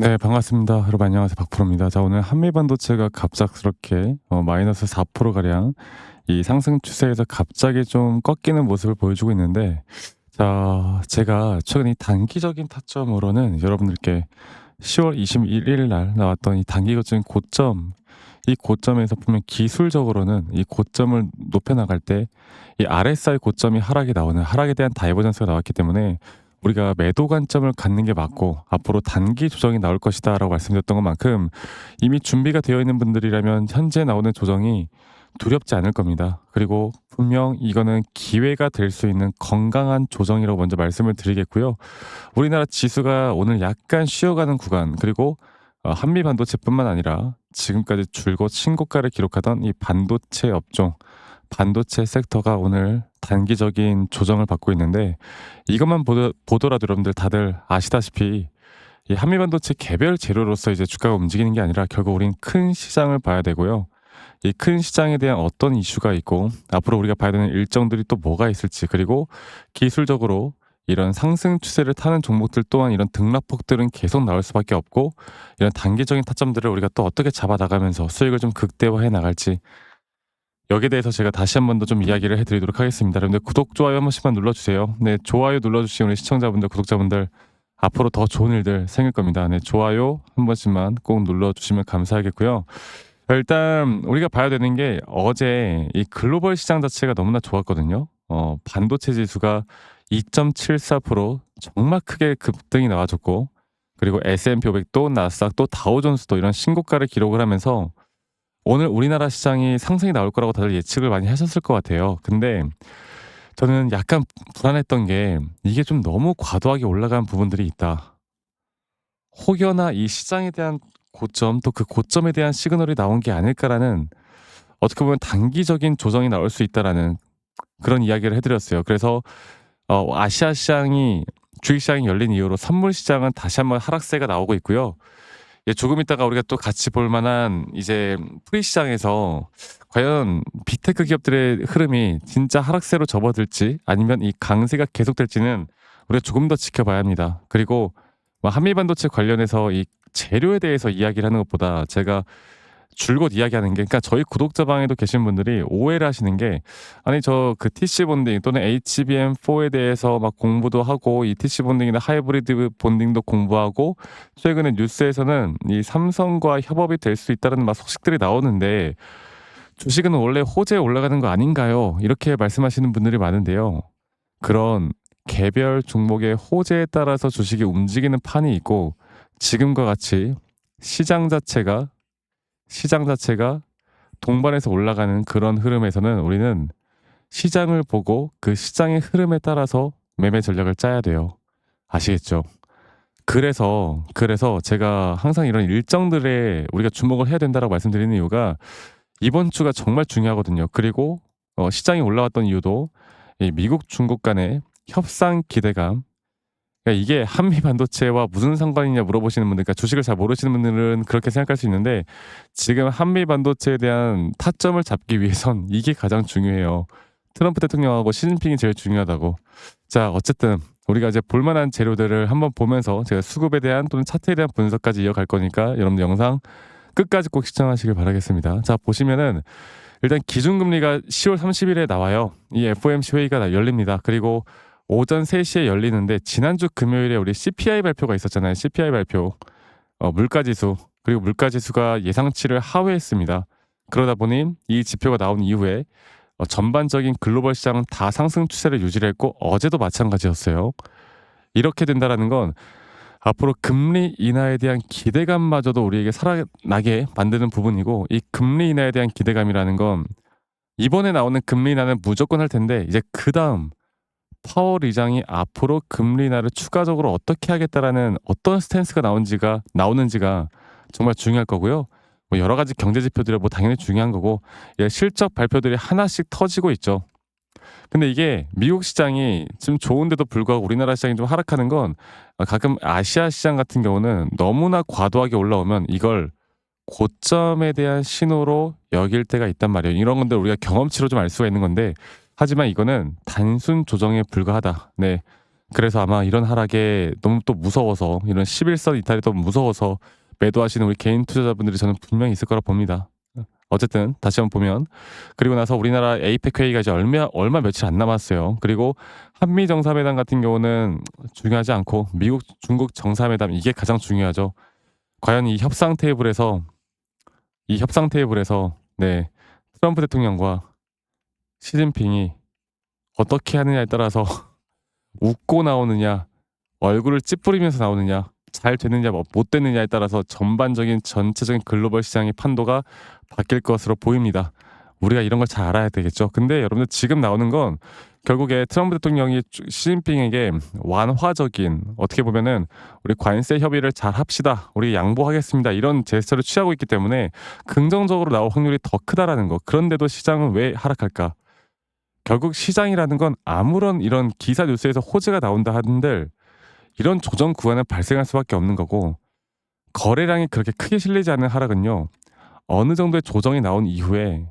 네, 반갑습니다. 여러분 안녕하세요. 박프로입니다. 자, 오늘 한미 반도체가 갑작스럽게 마이너스 4% 가량 이 상승 추세에서 갑자기 좀 꺾이는 모습을 보여주고 있는데, 자, 제가 최근 이 단기적인 타점으로는 여러분들께 10월 21일 날 나왔던 이 단기적인 고점, 이 고점에서 보면 기술적으로는 이 고점을 높여 나갈 때 이 RSI 고점이 하락이 나오는, 하락에 대한 다이버전스가 나왔기 때문에 우리가 매도 관점을 갖는 게 맞고 앞으로 단기 조정이 나올 것이다라고 말씀드렸던 것만큼, 이미 준비가 되어 있는 분들이라면 현재 나오는 조정이 두렵지 않을 겁니다. 그리고 분명 이거는 기회가 될 수 있는 건강한 조정이라고 먼저 말씀을 드리겠고요. 우리나라 지수가 오늘 약간 쉬어가는 구간, 그리고 한미 반도체뿐만 아니라 지금까지 줄곧 신고가를 기록하던 이 반도체 업종, 반도체 섹터가 오늘 단기적인 조정을 받고 있는데, 이것만 보더라도 여러분들 다들 아시다시피 이 한미 반도체 개별 재료로서 이제 주가가 움직이는 게 아니라 결국 우린 큰 시장을 봐야 되고요. 이 큰 시장에 대한 어떤 이슈가 있고 앞으로 우리가 봐야 되는 일정들이 또 뭐가 있을지, 그리고 기술적으로 이런 상승 추세를 타는 종목들 또한 이런 등락폭들은 계속 나올 수밖에 없고, 이런 단기적인 타점들을 우리가 또 어떻게 잡아 나가면서 수익을 좀 극대화해 나갈지, 여기에 대해서 제가 다시 한 번 더 좀 이야기를 해드리도록 하겠습니다. 여러분들 구독, 좋아요 한 번씩만 눌러주세요. 네, 좋아요 눌러주신 우리 시청자분들, 구독자분들, 앞으로 더 좋은 일들 생길 겁니다. 네, 좋아요 한 번씩만 꼭 눌러주시면 감사하겠고요. 일단 우리가 봐야 되는 게, 어제 이 글로벌 시장 자체가 너무나 좋았거든요. 반도체 지수가 2.74% 정말 크게 급등이 나와줬고, 그리고 S&P 500도 나스닥 또 다우존스도 이런 신고가를 기록을 하면서 오늘 우리나라 시장이 상승이 나올 거라고 다들 예측을 많이 하셨을 것 같아요. 근데 저는 약간 불안했던 게, 이게 좀 너무 과도하게 올라간 부분들이 있다. 혹여나 이 시장에 대한 고점, 또 그 고점에 대한 시그널이 나온 게 아닐까라는, 어떻게 보면 단기적인 조정이 나올 수 있다라는 그런 이야기를 해드렸어요. 그래서 아시아 시장이, 주식 시장이 열린 이후로 선물 시장은 다시 한번 하락세가 나오고 있고요. 예, 조금 있다가 우리가 또 같이 볼 만한 이제 프리 시장에서 과연 빅테크 기업들의 흐름이 진짜 하락세로 접어들지 아니면 이 강세가 계속될지는 우리가 조금 더 지켜봐야 합니다. 그리고 한미 반도체 관련해서 이 재료에 대해서 이야기를 하는 것보다 제가 줄곧 이야기하는 게, 그러니까 저희 구독자 방에도 계신 분들이 오해를 하시는 게, 아니 저 그 TC 본딩 또는 HBM4에 대해서 막 공부도 하고, 이 TC 본딩이나 하이브리드 본딩도 공부하고, 최근에 뉴스에서는 이 삼성과 협업이 될 수 있다는 막 소식들이 나오는데, 주식은 원래 호재에 올라가는 거 아닌가요? 이렇게 말씀하시는 분들이 많은데요. 그런 개별 종목의 호재에 따라서 주식이 움직이는 판이 있고, 지금과 같이 시장 자체가 시장 자체가 동반해서 올라가는 그런 흐름에서는 우리는 시장을 보고 그 시장의 흐름에 따라서 매매 전략을 짜야 돼요. 아시겠죠? 그래서 제가 항상 이런 일정들에 우리가 주목을 해야 된다라고 말씀드리는 이유가, 이번 주가 정말 중요하거든요. 그리고 시장이 올라왔던 이유도 이 미국 중국 간의 협상 기대감, 그러니까 이게 한미 반도체와 무슨 상관이냐 물어보시는 분들, 그러니까 주식을 잘 모르시는 분들은 그렇게 생각할 수 있는데, 지금 한미 반도체에 대한 타점을 잡기 위해선 이게 가장 중요해요. 트럼프 대통령하고 시진핑이 제일 중요하다고. 자, 어쨌든 우리가 이제 볼만한 재료들을 한번 보면서 제가 수급에 대한 또는 차트에 대한 분석까지 이어갈 거니까 여러분들 영상 끝까지 꼭 시청하시길 바라겠습니다. 자, 보시면은 일단 기준금리가 10월 30일에 나와요. 이 FOMC 회의가 열립니다. 그리고 오전 3시에 열리는데, 지난주 금요일에 우리 CPI 발표가 있었잖아요. CPI 발표. 물가지수. 그리고 물가지수가 예상치를 하회했습니다. 그러다 보니 이 지표가 나온 이후에 전반적인 글로벌 시장은 다 상승 추세를 유지를 했고, 어제도 마찬가지였어요. 이렇게 된다라는 건 앞으로 금리 인하에 대한 기대감마저도 우리에게 살아나게 만드는 부분이고, 이 금리 인하에 대한 기대감이라는 건 이번에 나오는 금리 인하는 무조건 할 텐데, 이제 그다음 파월 의장이 앞으로 금리 인하를 추가적으로 어떻게 하겠다라는 어떤 스탠스가 나오는지가 정말 중요할 거고요. 뭐 여러 가지 경제 지표들이 뭐 당연히 중요한 거고, 예, 실적 발표들이 하나씩 터지고 있죠. 근데 이게 미국 시장이 지금 좋은데도 불구하고 우리나라 시장이 좀 하락하는 건, 가끔 아시아 시장 같은 경우는 너무나 과도하게 올라오면 이걸 고점에 대한 신호로 여길 때가 있단 말이에요. 이런 건데 우리가 경험치로 좀 알 수가 있는 건데, 하지만 이거는 단순 조정에 불과하다. 네. 그래서 아마 이런 하락에 너무 또 무서워서 이런 11선 이탈이 또 무서워서 매도하시는 우리 개인 투자자분들이 저는 분명히 있을 거라 봅니다. 어쨌든 다시 한번 보면 그리고 나서 우리나라 에이펙 회의가 이제 얼마 며칠 안 남았어요. 그리고 한미 정상회담 같은 경우는 중요하지 않고 미국, 중국 정상회담 이게 가장 중요하죠. 과연 이 협상 테이블에서 네 트럼프 대통령과 시진핑이 어떻게 하느냐에 따라서 웃고 나오느냐, 얼굴을 찌푸리면서 나오느냐, 잘 되느냐 못 되느냐에 따라서 전반적인 전체적인 글로벌 시장의 판도가 바뀔 것으로 보입니다. 우리가 이런 걸 잘 알아야 되겠죠. 근데 여러분들 지금 나오는 건 결국에 트럼프 대통령이 시진핑에게 완화적인 어떻게 보면은 "우리 관세 협의를 잘 합시다. 우리 양보하겠습니다." 이런 제스처를 취하고 있기 때문에 긍정적으로 나올 확률이 더 크다라는 거. 그런데도 시장은 왜 하락할까? 결국 시장이라는 건 아무런 이런 기사 뉴스에서 호재가 나온다 한들 이런 조정 구간은 발생할 수밖에 없는 거고, 거래량이 그렇게 크게 실리지 않는 하락은요, 어느 정도의 조정이 나온 이후에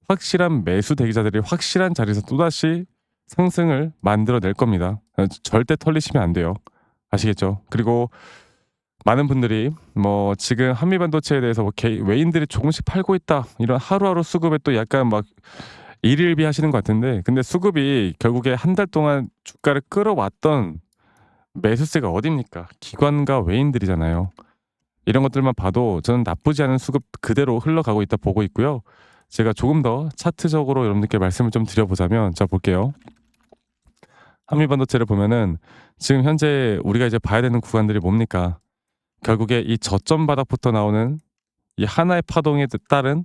확실한 매수 대기자들이 확실한 자리에서 또다시 상승을 만들어낼 겁니다. 절대 털리시면 안 돼요. 아시겠죠? 그리고 많은 분들이 뭐 지금 한미 반도체에 대해서 뭐 외인들이 조금씩 팔고 있다 이런 하루하루 수급에 또 약간 막 일일비하시는 것 같은데, 근데 수급이 결국에 한 달 동안 주가를 끌어왔던 매수세가 어딥니까? 기관과 외인들이잖아요. 이런 것들만 봐도 저는 나쁘지 않은 수급 그대로 흘러가고 있다 보고 있고요. 제가 조금 더 차트적으로 여러분들께 말씀을 좀 드려보자면, 자 볼게요. 한미 반도체를 보면은 지금 현재 우리가 이제 봐야 되는 구간들이 뭡니까? 결국에 이 저점 바닥부터 나오는 이 하나의 파동에 따른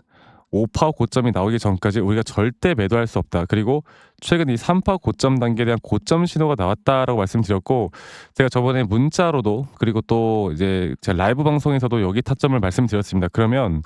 5파 고점이 나오기 전까지 우리가 절대 매도할 수 없다. 그리고 최근 이 3파 고점 단계에 대한 고점 신호가 나왔다라고 말씀드렸고, 제가 저번에 문자로도 그리고 또 이제 제 라이브 방송에서도 여기 타점을 말씀드렸습니다. 그러면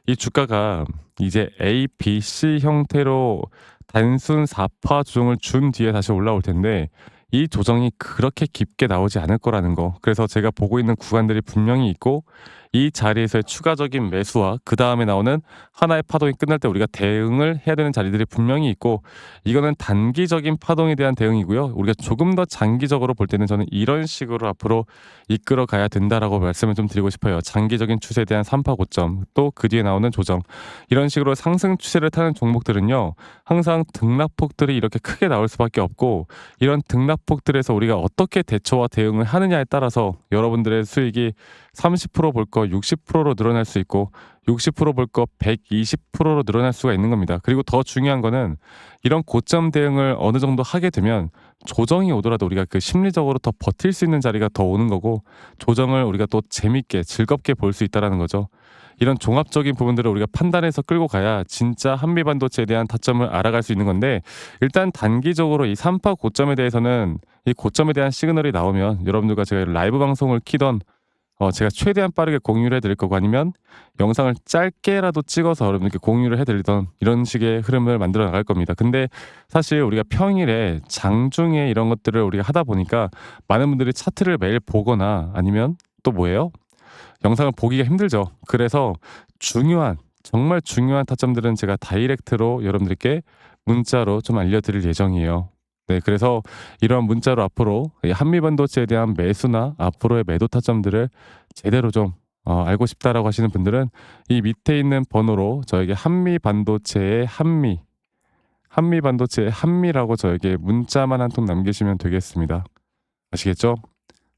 이 주가가 이제 A, B, C 형태로 단순 4파 조정을 준 뒤에 다시 올라올 텐데 이 조정이 그렇게 깊게 나오지 않을 거라는 거. 그래서 제가 보고 있는 구간들이 분명히 있고, 이 자리에서의 추가적인 매수와 그 다음에 나오는 하나의 파동이 끝날 때 우리가 대응을 해야 되는 자리들이 분명히 있고, 이거는 단기적인 파동에 대한 대응이고요. 우리가 조금 더 장기적으로 볼 때는 저는 이런 식으로 앞으로 이끌어 가야 된다라고 말씀을 좀 드리고 싶어요. 장기적인 추세에 대한 3파 고점, 또 그 뒤에 나오는 조정, 이런 식으로 상승 추세를 타는 종목들은요, 항상 등락폭들이 이렇게 크게 나올 수밖에 없고, 이런 등락폭들에서 우리가 어떻게 대처와 대응을 하느냐에 따라서 여러분들의 수익이 30%볼 거 60%로 늘어날 수 있고, 60%볼 거 120%로 늘어날 수가 있는 겁니다. 그리고 더 중요한 거는 이런 고점 대응을 어느 정도 하게 되면 조정이 오더라도 우리가 그 심리적으로 더 버틸 수 있는 자리가 더 오는 거고, 조정을 우리가 또 재밌게 즐겁게 볼 수 있다라는 거죠. 이런 종합적인 부분들을 우리가 판단해서 끌고 가야 진짜 한미 반도체에 대한 타점을 알아갈 수 있는 건데, 일단 단기적으로 이 3파 고점에 대해서는 이 고점에 대한 시그널이 나오면 여러분들과 제가 라이브 방송을 키던 제가 최대한 빠르게 공유를 해드릴 거고, 아니면 영상을 짧게라도 찍어서 여러분들께 공유를 해드리던 이런 식의 흐름을 만들어 나갈 겁니다. 근데 사실 우리가 평일에 장중에 이런 것들을 우리가 하다 보니까 많은 분들이 차트를 매일 보거나 아니면 또 뭐예요? 영상을 보기가 힘들죠. 그래서 정말 중요한 타점들은 제가 다이렉트로 여러분들께 문자로 좀 알려드릴 예정이에요. 네, 그래서 이런 문자로 앞으로 이 한미 반도체에 대한 매수나 앞으로의 매도 타점들을 제대로 좀 알고 싶다라고 하시는 분들은 이 밑에 있는 번호로 저에게 한미 반도체의 한미라고 저에게 문자만 한 통 남기시면 되겠습니다. 아시겠죠?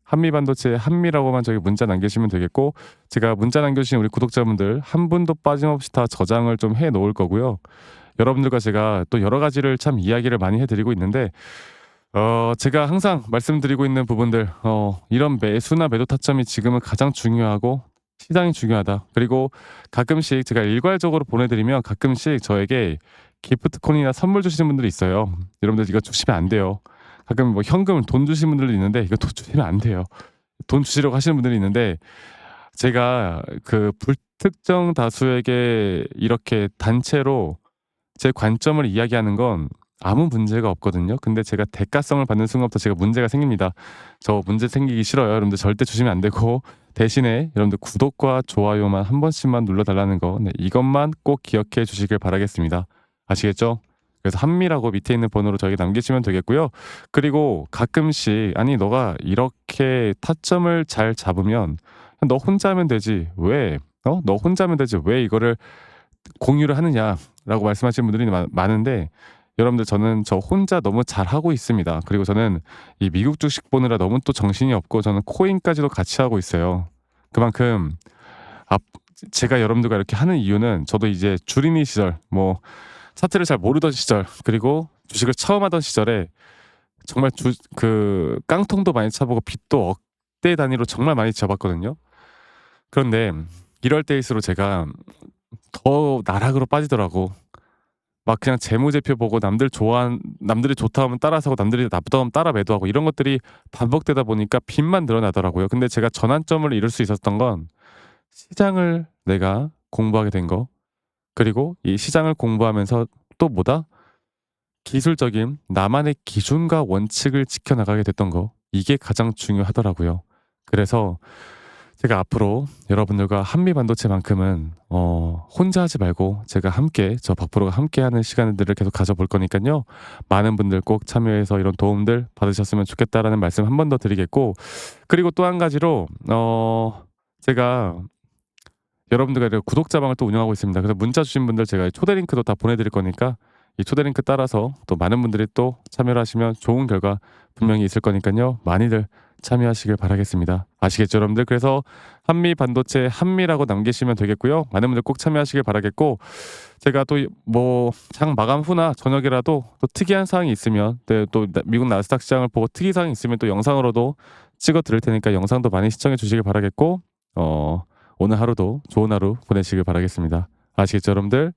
한미 반도체의 한미라고만 저기 문자 남기시면 되겠고, 제가 문자 남겨주신 우리 구독자분들 한 분도 빠짐없이 다 저장을 좀 해 놓을 거고요. 여러분들과 제가 또 여러 가지를 참 이야기를 많이 해드리고 있는데, 제가 항상 말씀드리고 있는 부분들, 이런 매수나 매도 타점이 지금은 가장 중요하고 시장이 중요하다. 그리고 가끔씩 제가 일괄적으로 보내드리면 가끔씩 저에게 기프트콘이나 선물 주시는 분들이 있어요. 여러분들 이거 주시면 안 돼요. 가끔 뭐 현금 돈 주시는 분들도 있는데 이거 돈 주시면 안 돼요. 돈 주시려고 하시는 분들이 있는데, 제가 그 불특정 다수에게 이렇게 단체로 제 관점을 이야기하는 건 아무 문제가 없거든요. 근데 제가 대가성을 받는 순간부터 제가 문제가 생깁니다. 저 문제 생기기 싫어요. 여러분들 절대 주시면 안 되고, 대신에 여러분들 구독과 좋아요만 한 번씩만 눌러달라는 거, 네, 이것만 꼭 기억해 주시길 바라겠습니다. 아시겠죠? 그래서 한미라고 밑에 있는 번호로 저에게 남기시면 되겠고요. 그리고 가끔씩 "아니 너가 이렇게 타점을 잘 잡으면 너 혼자 하면 되지. 왜 너 혼자 하면 되지. 왜 이거를 공유를 하느냐."라고 말씀하시는 분들이 많은데, 여러분들 저는 저 혼자 너무 잘하고 있습니다. 그리고 저는 이 미국 주식 보느라 너무 또 정신이 없고 저는 코인까지도 같이 하고 있어요. 그만큼 앞 제가 여러분들과 이렇게 하는 이유는, 저도 이제 주린이 시절, 뭐 차트를 잘 모르던 시절, 그리고 주식을 처음 하던 시절에 정말 깡통도 많이 차 보고 빚도 억대 단위로 정말 많이 져 봤거든요. 그런데 이럴 때일수록 제가 더 나락으로 빠지더라고. 막 그냥 재무제표 보고 남들이 좋다 하면 따라 사고 남들이 나쁘다 하면 따라 매도하고, 이런 것들이 반복되다 보니까 빚만 늘어나더라고요. 근데 제가 전환점을 이룰 수 있었던 건 시장을 내가 공부하게 된 거, 그리고 이 시장을 공부하면서 또 뭐다? 기술적인 나만의 기준과 원칙을 지켜나가게 됐던 거, 이게 가장 중요하더라고요. 그래서 제가 앞으로 여러분들과 한미반도체만큼은 혼자 하지 말고 제가 함께, 저 박프로가 함께하는 시간들을 계속 가져볼 거니까요. 많은 분들 꼭 참여해서 이런 도움들 받으셨으면 좋겠다라는 말씀 한 번 더 드리겠고, 그리고 또 한 가지로 제가 여러분들과 이렇게 구독자방을 또 운영하고 있습니다. 그래서 문자 주신 분들 제가 초대 링크도 다 보내드릴 거니까, 이 초대 링크 따라서 또 많은 분들이 또 참여를 하시면 좋은 결과 분명히 있을 거니까요. 많이들 참여하시길 바라겠습니다. 아시겠죠, 여러분들? 그래서 한미 반도체 한미라고 남기시면 되겠고요. 많은 분들 꼭 참여하시길 바라겠고, 제가 또 뭐 장 마감 후나 저녁이라도 또 특이한 사항이 있으면, 네, 또 미국 나스닥 시장을 보고 특이 사항이 있으면 또 영상으로도 찍어 드릴 테니까 영상도 많이 시청해 주시길 바라겠고, 오늘 하루도 좋은 하루 보내시길 바라겠습니다. 아시겠죠, 여러분들?